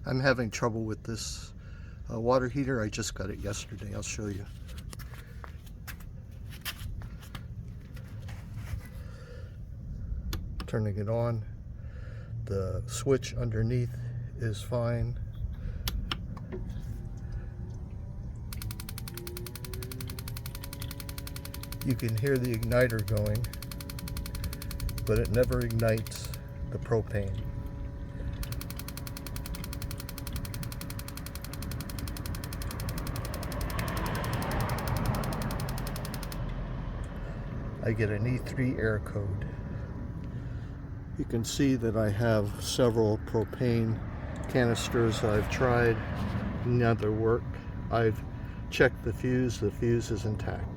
I'm having trouble with this water heater. I just got it yesterday. I'll show you. Turning it on. The switch underneath is fine. You can hear the igniter going, but it never ignites the propane. I get an E3 air code. You can see that I have several propane canisters I've tried, none work. I've checked the fuse is intact.